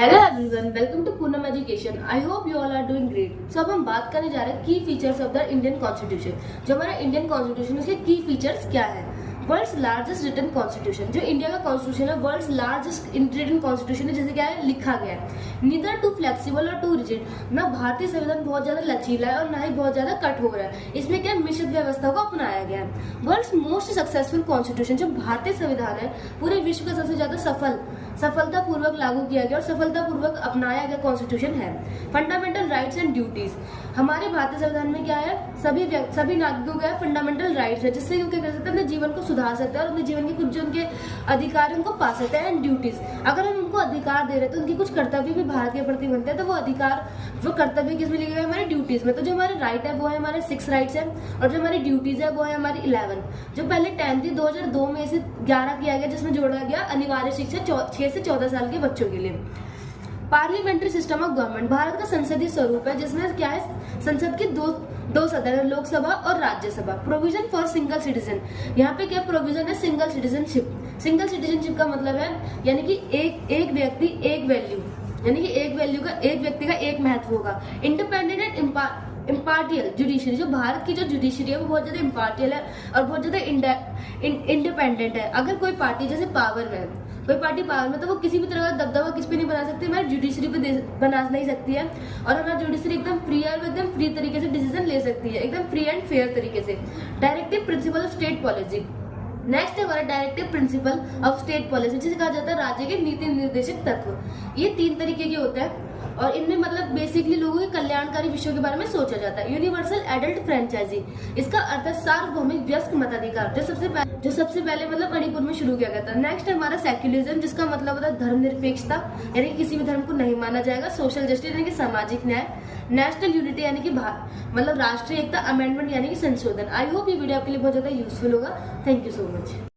Hello everyone, welcome to Poonam education. I hope you all are doing great. So अब हम बात करने जा रहे हैं की features of the Indian constitution. जो हमारा इंडियन कॉन्स्टिट्यूशन उसके की फीचर्स क्या है। वर्ल्ड्स लार्जेस्ट रिटन कॉन्स्टिट्यूशन, जो इंडिया का कॉन्स्टिट्यूशन है वर्ल्ड्स लार्जेस्ट रिटन कॉन्स्टिट्यूशन है, जैसे क्या है लिखा गया है। नीदर टू फ्लेक्सिबल और टू रिजिड, ना भारतीय संविधान बहुत ज्यादा लचीला है और ना ही बहुत ज्यादा कट हो रहा है। इसमें क्या मिश्रित व्यवस्था को अपनाया गया है। वर्ल्ड्स मोस्ट सक्सेसफुल कॉन्स्टिट्यूशन, जो भारतीय संविधान है पूरे विश्व का सबसे ज्यादा सफलतापूर्वक लागू किया गया और सफलतापूर्वक अपनाया गया कॉन्स्टिट्यूशन है। फंडामेंटल राइट्स एंड ड्यूटीज, हमारे भारतीय संविधान में क्या है, सभी नागरिकों का फंडामेंटल राइट्स है, जिससे वो क्या कर सकते हैं, अपने जीवन को सुधार सकते हैं और अपने जीवन के कुछ जो उनके अधिकार उनको पा सकते हैं। एंड ड्यूटीज, अगर हम उनको अधिकार दे रहे हैं तो उनके कुछ कर्तव्य भी भारत के प्रति बनते हैं, तो वो कर्तव्य किसमें लिखे गए, हमारे ड्यूटीज में। तो जो हमारे राइट है वो है हमारे 6 राइट्स है, और जो हमारी ड्यूटीज है वो है हमारी 11। जो पहले 10 थी 2002 में इसे 11 किया गया, जिसमें जोड़ा गया अनिवार्य शिक्षा 6 से 14 साल के बच्चों के लिए। Parliamentary system of government, Bharat का संसदीय स्वरूप है, जिसमें क्या है, संसद के दो सदन है, लोकसभा और Rajya Sabha. Provision for single citizen, यहाँ पे क्या प्रोविजन है, सिंगल सिटीजनशिप। सिंगल सिटीजनशिप का मतलब है यानी कि एक व्यक्ति एक वैल्यू, यानी कि एक व्यक्ति का एक महत्व होगा। इंडिपेंडेंट एंड इम्पार्टियल जुडिशरी, जो भारत की जो जुडिशरी है वो बहुत ज्यादा इम्पार्टियल है और बहुत ज्यादा इंडिपेंडेंट है। अगर कोई पार्टी जैसे पावर में तो वो किसी भी तरह का दबदबा किस पे नहीं बना सकती, हमारी जुडिशरी पे बना नहीं सकती है। और हमारी जुडिशरी एकदम फ्री है और एकदम फ्री तरीके से डिसीजन ले सकती है, एकदम फ्री एंड फेयर तरीके से। Directive principle of state policy, next है हमारा directive principle of state policy, जिसे कहा जाता है राज्य के नीति निर्देशक तत्व। ये 3 तरीके के होते हैं और इनमें मतलब बेसिकली लोगों के कल्याणकारी विषयों के बारे में सोचा जाता है। यूनिवर्सल एडल्ट फ्रेंचाइजी, इसका अर्थ है सार्वभौमिक वयस्क मताधिकार, जो सबसे पहले मतलब मणिपुर में शुरू किया गया था। नेक्स्ट है हमारा सेक्युलरिज्म, जिसका मतलब होता है धर्मनिरपेक्षता, यानी कि किसी भी धर्म को नहीं माना जाएगा। सोशल जस्टिस यानी कि सामाजिक न्याय। नेशनल यूनिटी यानी कि मतलब राष्ट्रीय एकता। अमेंडमेंट यानी कि संशोधन। आई होप ये वीडियो आपके लिए बहुत ज्यादा यूजफुल होगा। Thank you so much.